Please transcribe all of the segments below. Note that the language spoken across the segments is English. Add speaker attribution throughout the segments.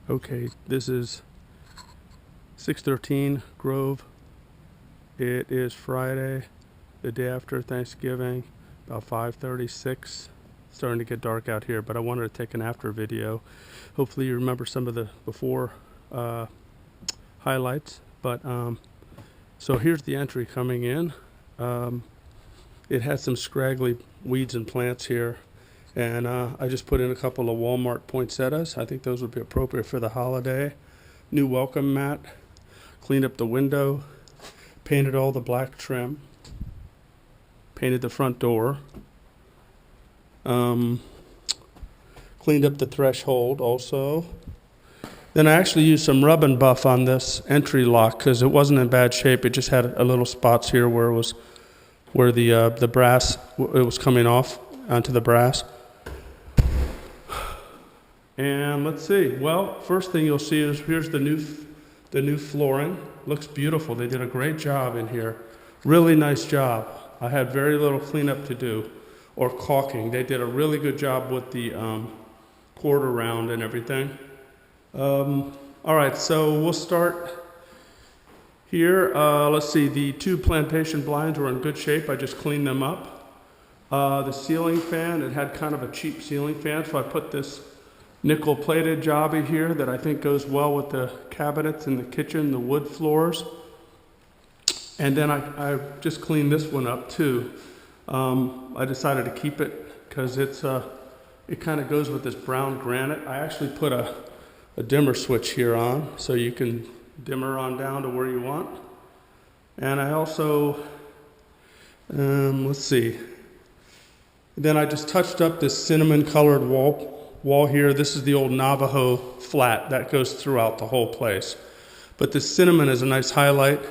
Speaker 1: Okay, this is 613 Grove. It is Friday, the day after Thanksgiving, about 5:36. Starting to get dark out here, but I wanted to take an after video. Hopefully you remember some of the before highlights. So here's the entry coming in. It has some scraggly weeds and plants here. And I just put in a couple of Walmart poinsettias. I think those would be appropriate for the holiday. New welcome mat. Cleaned up the window. Painted all the black trim. Painted the front door. Cleaned up the threshold also. Then I actually used some rub and buff on this entry lock because it wasn't in bad shape. It just had a little spots here where the brass, it was coming off onto the brass. And let's see. Well, first thing you'll see is here's the new flooring. Looks beautiful. They did a great job in here. Really nice job. I had very little cleanup to do, or caulking. They did a really good job with the quarter round and everything. All right, so we'll start here. Let's see. The two plantation blinds were in good shape. I just cleaned them up. The ceiling fan, it had kind of a cheap ceiling fan, so I put this nickel plated jobby here that I think goes well with the cabinets in the kitchen, the wood floors. And then I just cleaned this one up too. I decided to keep it because it kind of goes with this brown granite. I actually put a dimmer switch here on so you can dimmer on down to where you want. And I also, let's see. Then I just touched up this cinnamon colored wall here. This is the old Navajo flat that goes throughout the whole place. But this cinnamon is a nice highlight.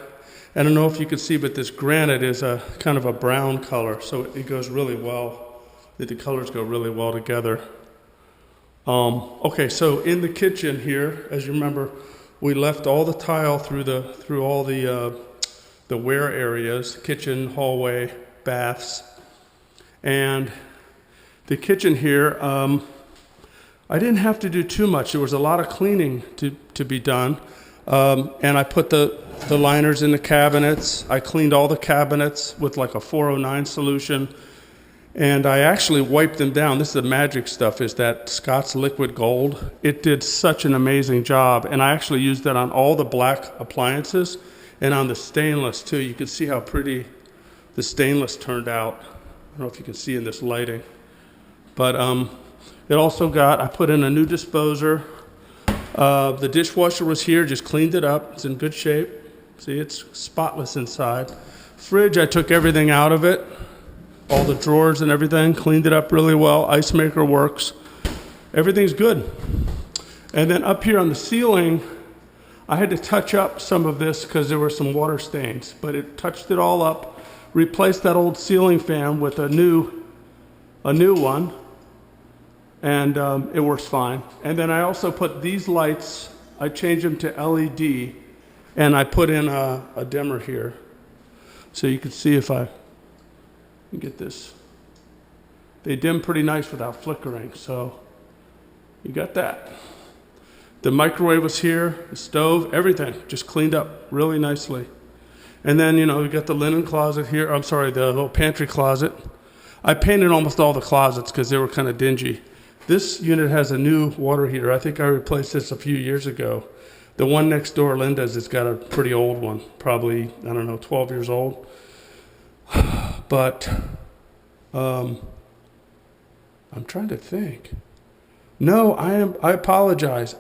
Speaker 1: I don't know if you can see, but this granite is a kind of a brown color, so it goes really well. The colors go really well together. Okay, so in the kitchen here, as you remember, we left all the tile through all the wear areas, kitchen, hallway, baths. And the kitchen here, I didn't have to do too much. There was a lot of cleaning to be done. And I put the liners in the cabinets. I cleaned all the cabinets with like a 409 solution. And I actually wiped them down. This is the magic stuff, is that Scott's Liquid Gold. It did such an amazing job. And I actually used that on all the black appliances and on the stainless too. You can see how pretty the stainless turned out. I don't know if you can see in this lighting. But it also I put in a new disposer. The dishwasher was here, just cleaned it up. It's in good shape. See, it's spotless inside. Fridge, I took everything out of it. All the drawers and everything, cleaned it up really well. Ice maker works. Everything's good. And then up here on the ceiling, I had to touch up some of this because there were some water stains, but it touched it all up. Replaced that old ceiling fan with a new one, and it works fine. And then I also put these lights, I changed them to LED, and I put in a dimmer here. So you can see if I can get this. They dim pretty nice without flickering, so you got that. The microwave was here, the stove, everything, just cleaned up really nicely. And then, we got the linen closet here. I'm sorry, the little pantry closet. I painted almost all the closets because they were kind of dingy. This unit has a new water heater. I think I replaced this a few years ago. The one next door, Linda's, has got a pretty old one, probably, 12 years old. But I'm trying to think. No, I apologize.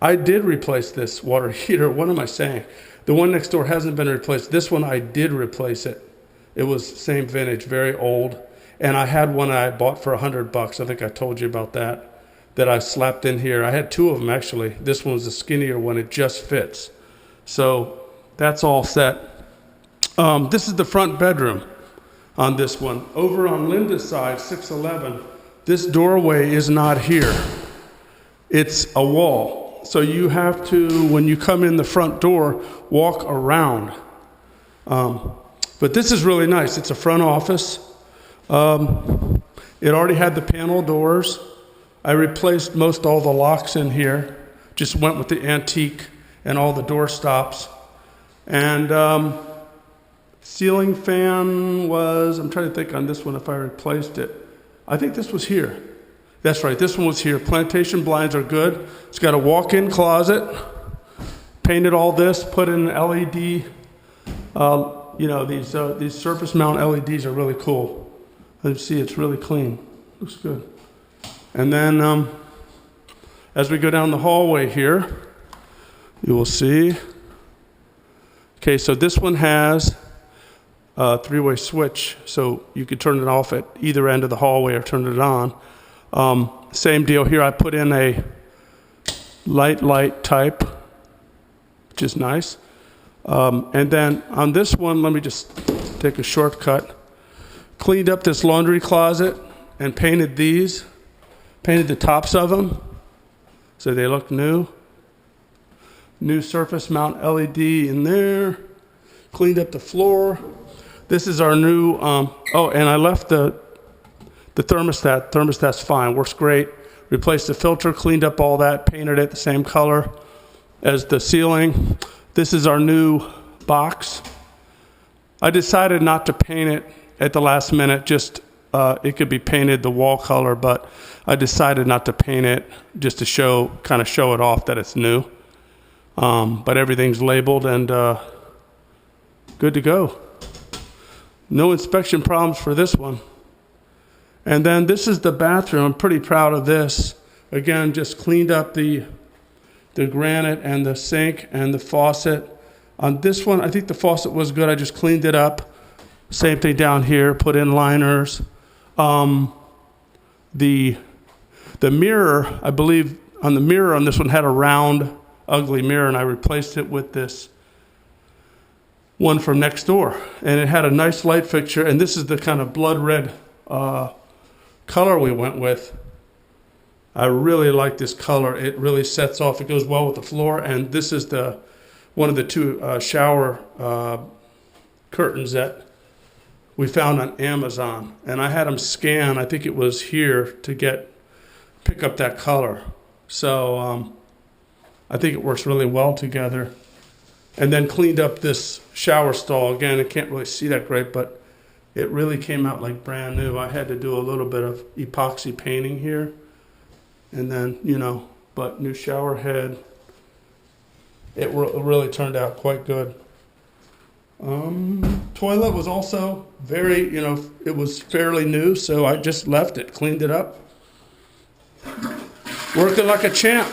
Speaker 1: I did replace this water heater. What am I saying? The one next door hasn't been replaced. This one, I did replace it. It was same vintage, very old. And I had one I bought for $100. I think I told you about that I slapped in here. I had two of them, actually. This one was the skinnier one. It just fits. So that's all set. This is the front bedroom on this one. Over on Linda's side, 611, this doorway is not here. It's a wall. So you have to, when you come in the front door, walk around. But this is really nice. It's a front office. It already had the panel doors. I replaced most all the locks in here. Just went with the antique and all the door stops. And ceiling fan was, I'm trying to think on this one if I replaced it. I think this was here. That's right, this one was here. Plantation blinds are good. It's got a walk-in closet. Painted all this, put in LED. These surface mount LEDs are really cool. You see, it's really clean. Looks good. And then as we go down the hallway here, you will see. Okay, so this one has a three-way switch, so you could turn it off at either end of the hallway or turn it on. Same deal here. I put in a light type, which is nice. And then on this one, let me just take a shortcut. Cleaned up this laundry closet and painted these. Painted the tops of them so they look new. New surface mount LED in there. Cleaned up the floor. This is our new, and I left the thermostat. Thermostat's fine, works great. Replaced the filter, cleaned up all that, painted it the same color as the ceiling. This is our new box. I decided not to paint it at the last minute, just it could be painted the wall color, but I decided not to paint it just to kind of show it off that it's new. But everything's labeled and good to go. No inspection problems for this one. And then this is the bathroom. I'm pretty proud of this. Again, just cleaned up the granite and the sink and the faucet. On this one, I think the faucet was good. I just cleaned it up. Same thing down here, put in liners. The mirror, I believe on the mirror on this one had a round, ugly mirror, and I replaced it with this one from next door. And it had a nice light fixture, and this is the kind of blood red color we went with. I really like this color. It really sets off. It goes well with the floor. And this is one of the two shower curtains that we found on Amazon. And I had them scan, I think it was here, to pick up that color. So I think it works really well together. And then cleaned up this shower stall. Again, I can't really see that great, but it really came out like brand new. I had to do a little bit of epoxy painting here. And then, but new shower head. It really turned out quite good. Toilet was also very, it was fairly new, so I just left it, cleaned it up. Working like a champ.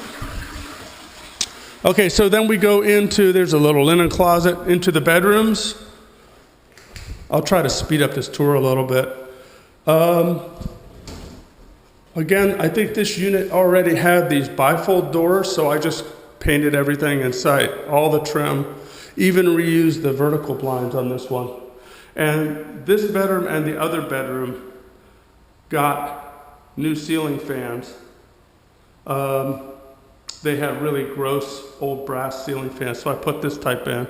Speaker 1: Okay, so then we go there's a little linen closet into the bedrooms. I'll try to speed up this tour a little bit. Again, I think this unit already had these bifold doors, so I just painted everything in sight, all the trim, even reused the vertical blinds on this one. And this bedroom and the other bedroom got new ceiling fans. They had really gross old brass ceiling fans, so I put this type in.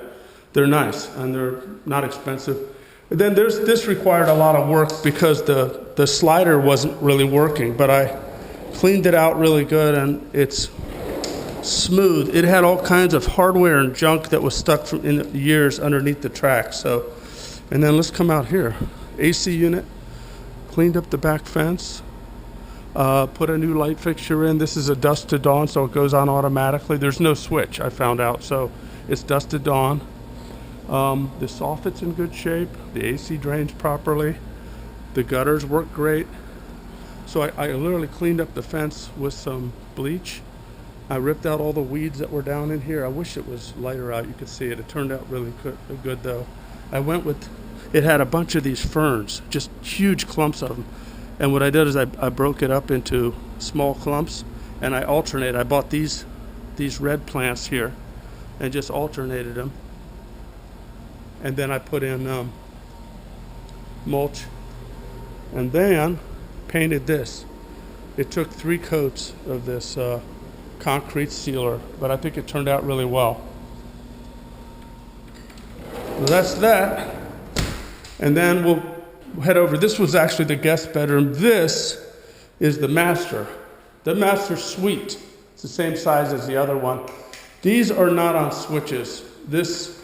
Speaker 1: They're nice and they're not expensive. And then this required a lot of work because the slider wasn't really working, but I cleaned it out really good and it's smooth. It had all kinds of hardware and junk that was stuck from in the years underneath the track. So, and then let's come out here. AC unit, cleaned up the back fence, put a new light fixture in. This is a dusk to dawn, so it goes on automatically. There's no switch, I found out, so it's dusk to dawn. The soffit's in good shape. The AC drains properly. The gutters work great. So I literally cleaned up the fence with some bleach. I ripped out all the weeds that were down in here. I wish it was lighter out. You could see it. It turned out really good though. It had a bunch of these ferns, just huge clumps of them. And what I did is I broke it up into small clumps and I alternated. I bought these red plants here and just alternated them. And then I put in mulch and then painted this. It took 3 coats of this concrete sealer, but I think it turned out really well. So that's that. And then we'll head over. This was actually the guest bedroom. This is the master. The master suite. It's the same size as the other one. These are not on switches. This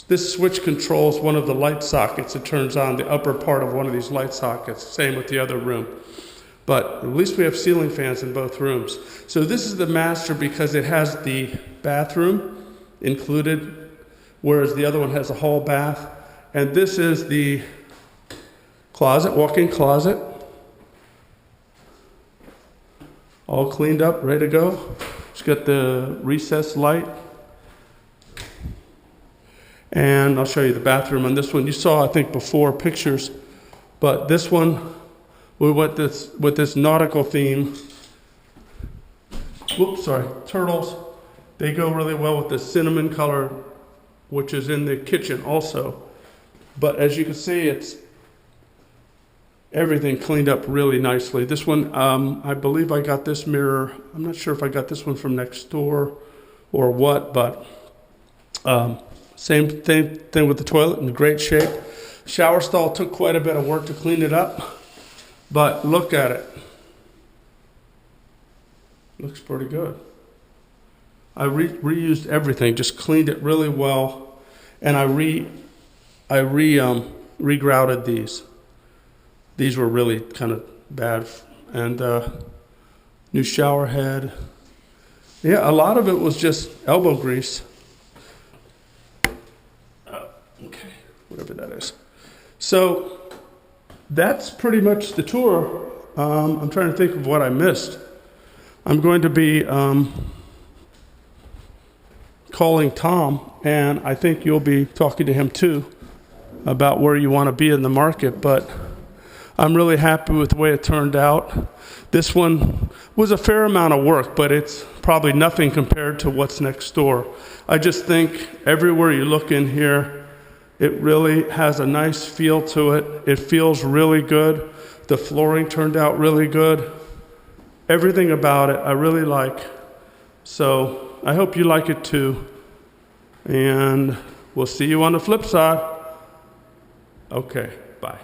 Speaker 1: switch controls one of the light sockets. It turns on the upper part of one of these light sockets. Same with the other room. But at least we have ceiling fans in both rooms. So this is the master because it has the bathroom included, whereas the other one has a hall bath. And this is the closet, walk-in closet. All cleaned up, ready to go. It's got the recessed light. And I'll show you the bathroom on this one. You saw, I think, before pictures, but this one, we went with this nautical theme. Whoops, sorry, turtles. They go really well with the cinnamon color, which is in the kitchen also. But as you can see, it's everything cleaned up really nicely. This one, I believe I got this mirror. I'm not sure if I got this one from next door or what, but same thing with the toilet, in great shape. Shower stall took quite a bit of work to clean it up, but look at it. Looks pretty good. I reused everything, just cleaned it really well, and I regrouted these. These were really kind of bad, and new shower head. Yeah, a lot of it was just elbow grease. Okay, whatever that is. So that's pretty much the tour. I'm trying to think of what I missed. I'm going to be calling Tom, and I think you'll be talking to him too about where you want to be in the market, but I'm really happy with the way it turned out. This one was a fair amount of work, but it's probably nothing compared to what's next door. I just think everywhere you look in here, it really has a nice feel to it. It feels really good. The flooring turned out really good. Everything about it I really like. So I hope you like it too. And we'll see you on the flip side. Okay, bye.